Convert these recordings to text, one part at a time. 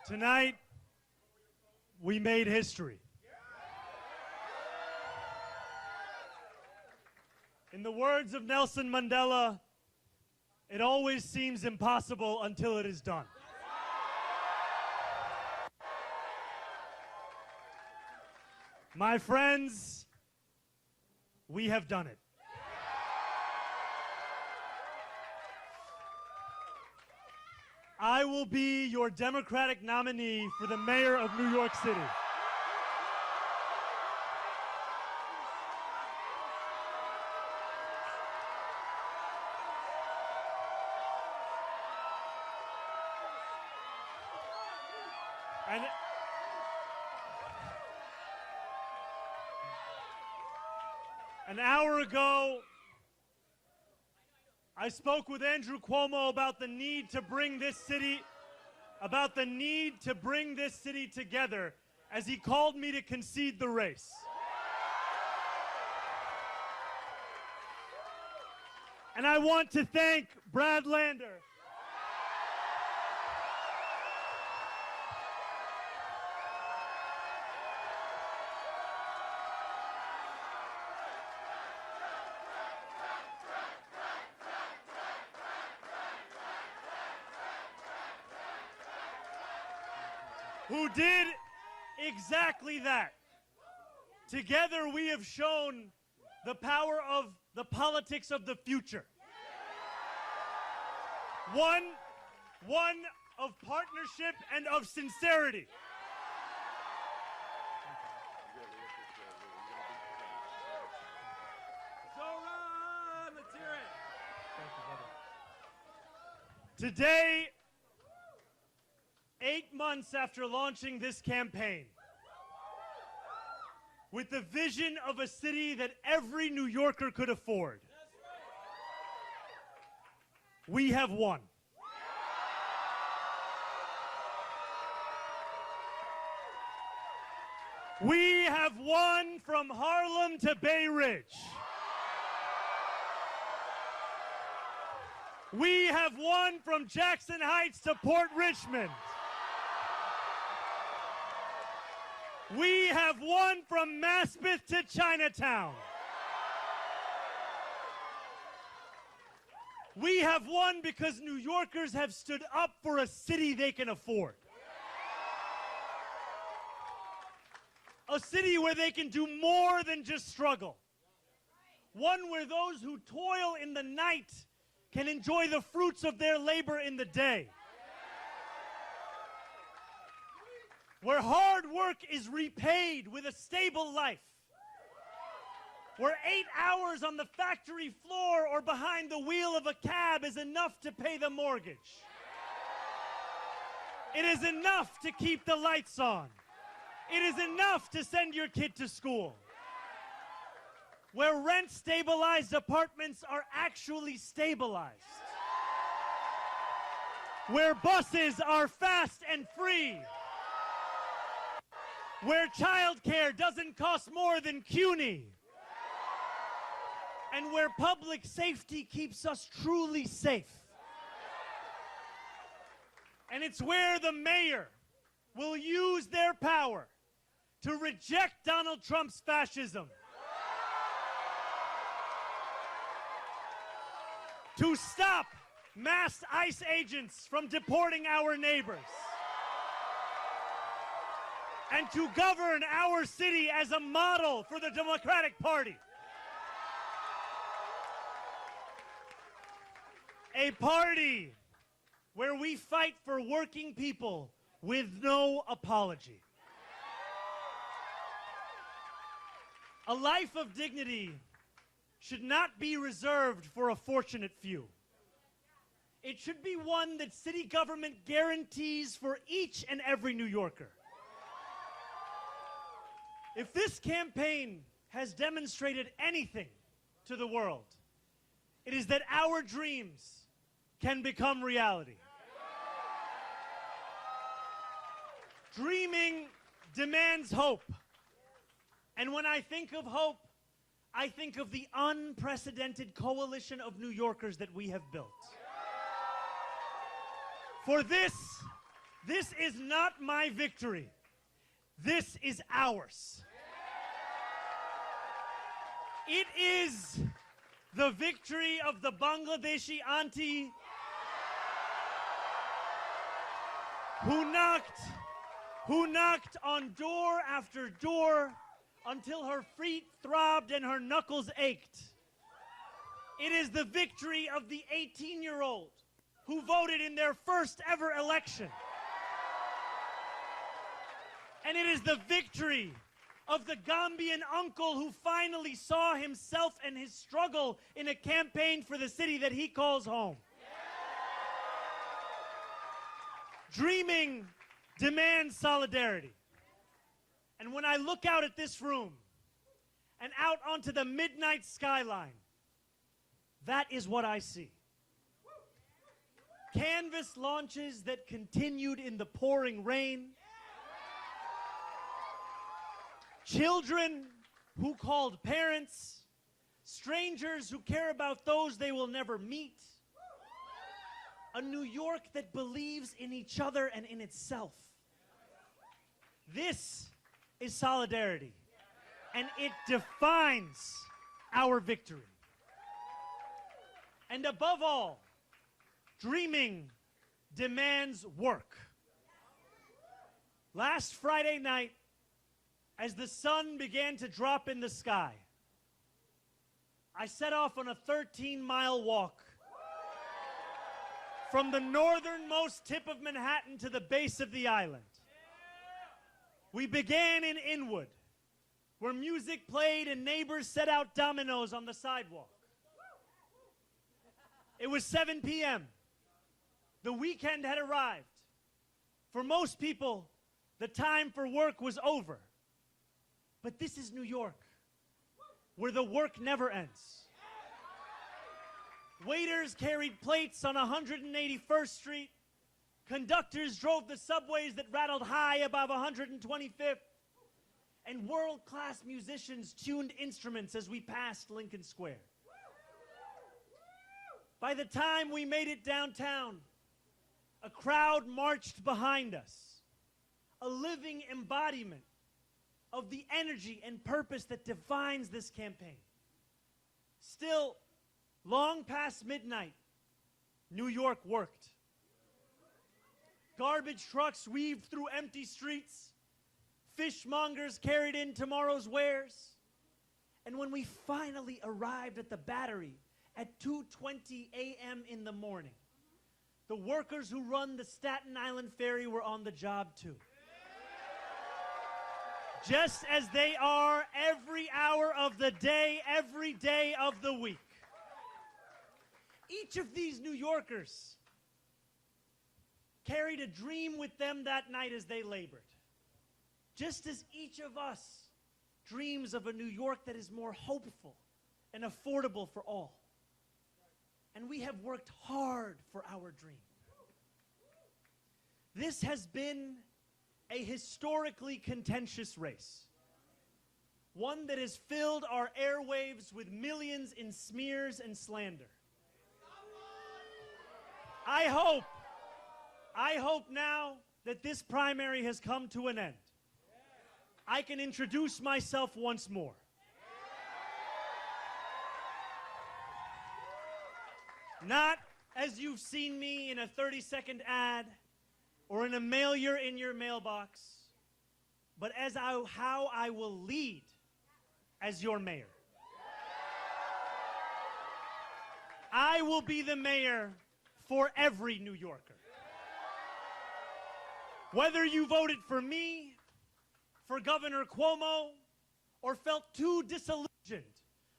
Tonight, we made history. In the words of Nelson Mandela, it always seems impossible until it is done. My friends, we have done it. I will be your Democratic nominee for the mayor of New York City. An hour ago, I spoke with Andrew Cuomo about the need to bring this city together as he called me to concede the race. And I want to thank Brad Lander, who did exactly that. Together we have shown the power of the politics of the future. One of partnership and of sincerity. Zohran, let's hear it. Today, 8 months after launching this campaign, with the vision of a city that every New Yorker could afford, we have won. We have won from Harlem to Bay Ridge. We have won from Jackson Heights to Port Richmond. We have won from Maspeth to Chinatown. We have won because New Yorkers have stood up for a city they can afford. A city where they can do more than just struggle. One where those who toil in the night can enjoy the fruits of their labor in the day. Where hard work is repaid with a stable life. Where 8 hours on the factory floor or behind the wheel of a cab is enough to pay the mortgage. It is enough to keep the lights on. It is enough to send your kid to school. Where rent-stabilized apartments are actually stabilized. Where buses are fast and free. Where childcare doesn't cost more than CUNY. And where public safety keeps us truly safe. And it's where the mayor will use their power to reject Donald Trump's fascism. To stop mass ICE agents from deporting our neighbors. And to govern our city as a model for the Democratic Party. A party where we fight for working people with no apology. A life of dignity should not be reserved for a fortunate few. It should be one that city government guarantees for each and every New Yorker. If this campaign has demonstrated anything to the world, it is that our dreams can become reality. Dreaming demands hope. And when I think of hope, I think of the unprecedented coalition of New Yorkers that we have built. For this, This is not my victory. This is ours. It is the victory of the Bangladeshi auntie who knocked on door after door until her feet throbbed and her knuckles ached. It is the victory of the 18-year-old who voted in their first ever election. And it is the victory of the Gambian uncle who finally saw himself and his struggle in a campaign for the city that he calls home. Dreaming demands solidarity. And when I look out at this room and out onto the midnight skyline, that is what I see. Canvas launches that continued in the pouring rain. Children who called parents. Strangers who care about those they will never meet. A New York that believes in each other and in itself. This is solidarity, and it defines our victory. And above all, dreaming demands work. Last Friday night, as the sun began to drop in the sky, I set off on a 13-mile walk from the northernmost tip of Manhattan to the base of the island. We began in Inwood, where music played and neighbors set out dominoes on the sidewalk. It was 7 p.m. The weekend had arrived. For most people, the time for work was over. But this is New York, where the work never ends. Waiters carried plates on 181st Street. Conductors drove the subways that rattled high above 125th. And world-class musicians tuned instruments as we passed Lincoln Square. By the time we made it downtown, a crowd marched behind us, a living embodiment of the energy and purpose that defines this campaign. Still, long past midnight, New York worked. Garbage trucks weaved through empty streets. Fishmongers carried in tomorrow's wares. And when we finally arrived at the Battery at 2:20 a.m. in the morning, the workers who run the Staten Island Ferry were on the job too. Just as they are every hour of the day, every day of the week. Each of these New Yorkers carried a dream with them that night as they labored. Just as each of us dreams of a New York that is more hopeful and affordable for all. And we have worked hard for our dream. This has been a historically contentious race. One that has filled our airwaves with millions in smears and slander. I hope now that this primary has come to an end. I can introduce myself once more. Not as you've seen me in a 30-second ad or in a mailer in your mailbox, but as how I will lead as your mayor. I will be the mayor for every New Yorker. Whether you voted for me, for Governor Cuomo, or felt too disillusioned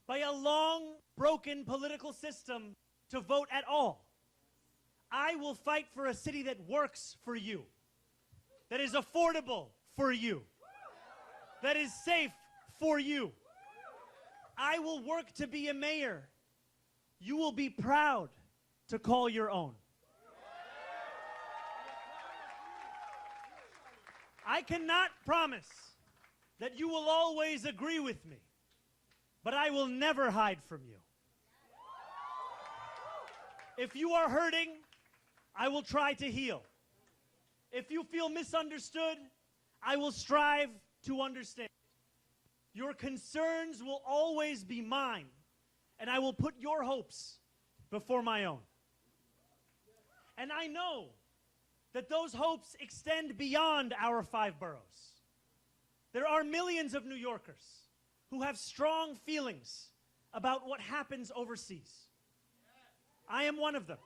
by a long, broken political system to vote at all, I will fight for a city that works for you, that is affordable for you, that is safe for you. I will work to be a mayor you will be proud to call your own. I cannot promise that you will always agree with me, but I will never hide from you. If you are hurting, I will try to heal. If you feel misunderstood, I will strive to understand. Your concerns will always be mine, and I will put your hopes before my own. And I know that those hopes extend beyond our 5 boroughs. There are millions of New Yorkers who have strong feelings about what happens overseas. I am one of them.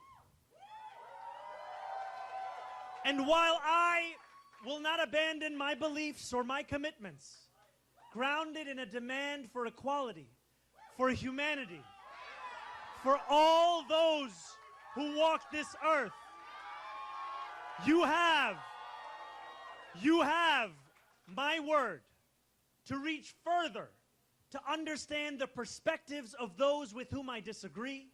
And while I will not abandon my beliefs or my commitments, grounded in a demand for equality, for humanity, for all those who walk this earth, you have my word to reach further, to understand the perspectives of those with whom I disagree,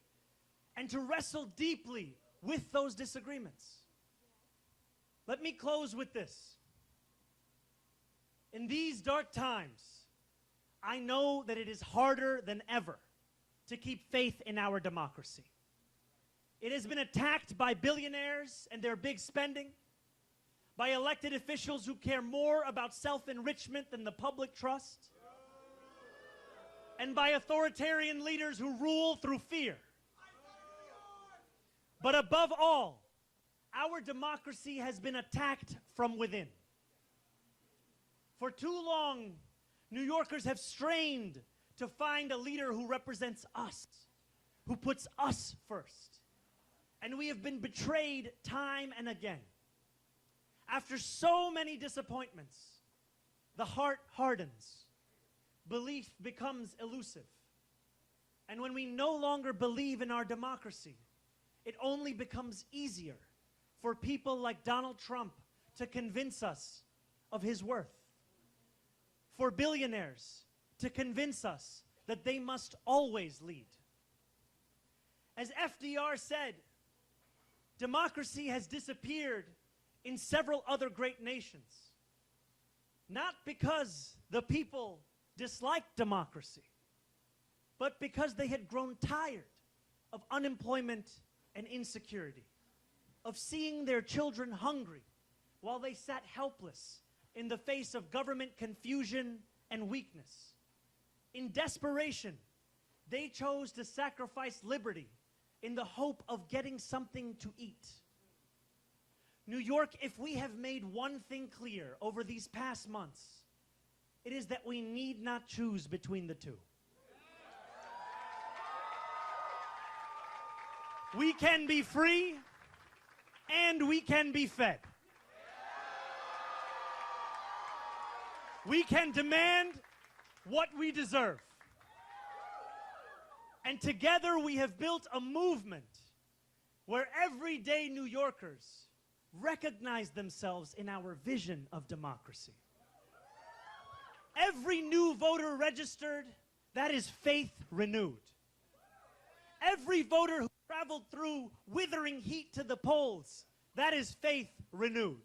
and to wrestle deeply with those disagreements. Let me close with this. In these dark times, I know that it is harder than ever to keep faith in our democracy. It has been attacked by billionaires and their big spending, by elected officials who care more about self-enrichment than the public trust, and by authoritarian leaders who rule through fear. But above all, our democracy has been attacked from within. For too long, New Yorkers have strained to find a leader who represents us, who puts us first. And we have been betrayed time and again. After so many disappointments, the heart hardens. Belief becomes elusive. And when we no longer believe in our democracy, it only becomes easier for people like Donald Trump to convince us of his worth. For billionaires to convince us that they must always lead. As FDR said, democracy has disappeared in several other great nations, not because the people disliked democracy, but because they had grown tired of unemployment and insecurity, of seeing their children hungry while they sat helpless in the face of government confusion and weakness. In desperation, they chose to sacrifice liberty in the hope of getting something to eat. New York, if we have made one thing clear over these past months, it is that we need not choose between the two. We can be free and we can be fed. We can demand what we deserve. And together we have built a movement where everyday New Yorkers recognize themselves in our vision of democracy. Every new voter registered, that is faith renewed. Every voter who traveled through withering heat to the polls, that is faith renewed.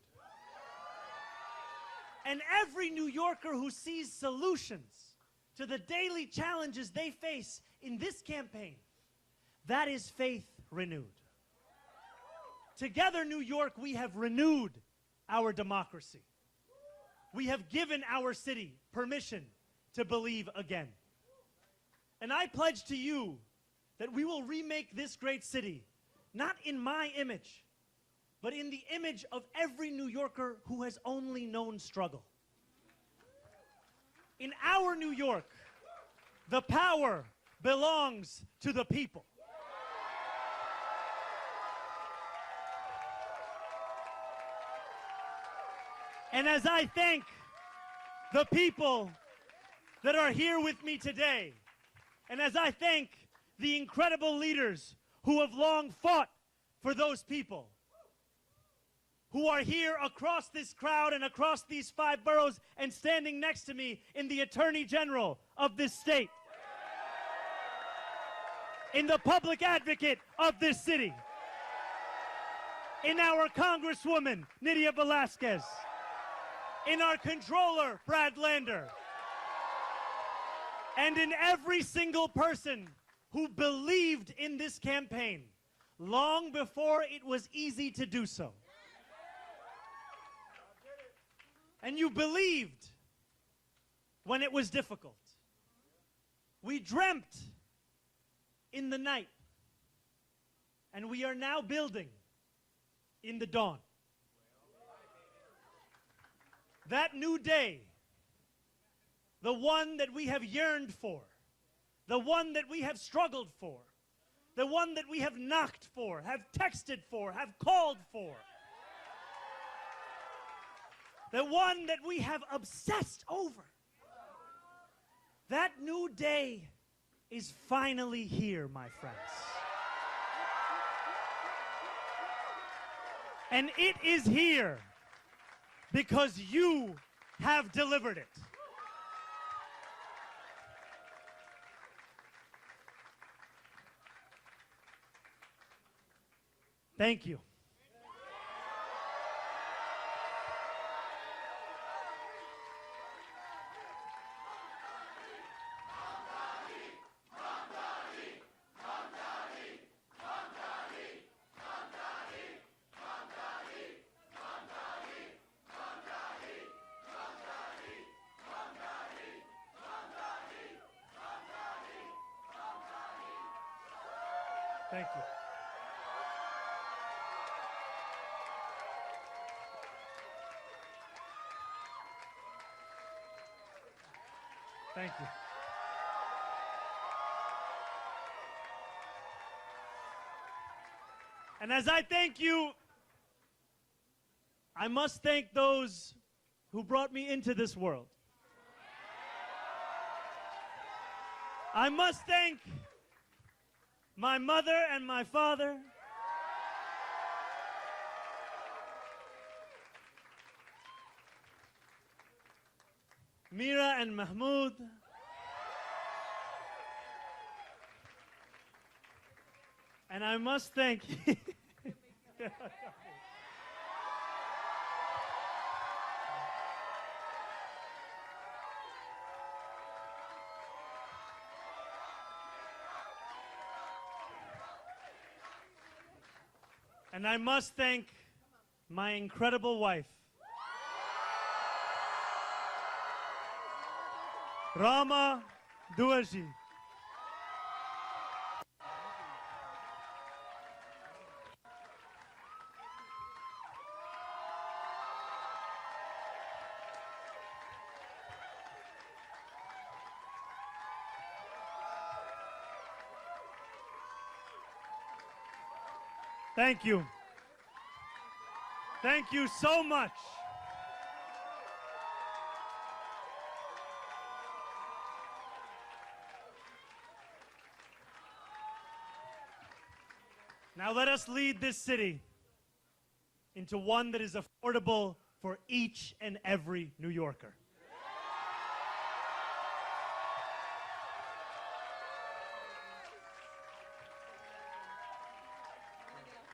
And every New Yorker who sees solutions to the daily challenges they face in this campaign, that is faith renewed. Together, New York, we have renewed our democracy. We have given our city permission to believe again. And I pledge to you that we will remake this great city, not in my image, but in the image of every New Yorker who has only known struggle. In our New York, the power belongs to the people. And as I thank the people that are here with me today, and as I thank the incredible leaders who have long fought for those people, who are here across this crowd and across these 5 boroughs and standing next to me in the Attorney General of this state, in the public advocate of this city, in our Congresswoman, Nydia Velázquez, in our Controller, Brad Lander, and in every single person who believed in this campaign long before it was easy to do so. And you believed when it was difficult. We dreamt in the night. And we are now building in the dawn. That new day, the one that we have yearned for, the one that we have struggled for, the one that we have knocked for, have texted for, have called for, the one that we have obsessed over. That new day is finally here, my friends. And it is here because you have delivered it. Thank you. Thank you. Thank you. And as I thank you, I must thank those who brought me into this world. I must thank my mother and my father. Mira and Mahmoud. And I must thank and I must thank my incredible wife, Rama Duaji. Thank you. Thank you so much. Now let us lead this city into one that is affordable for each and every New Yorker.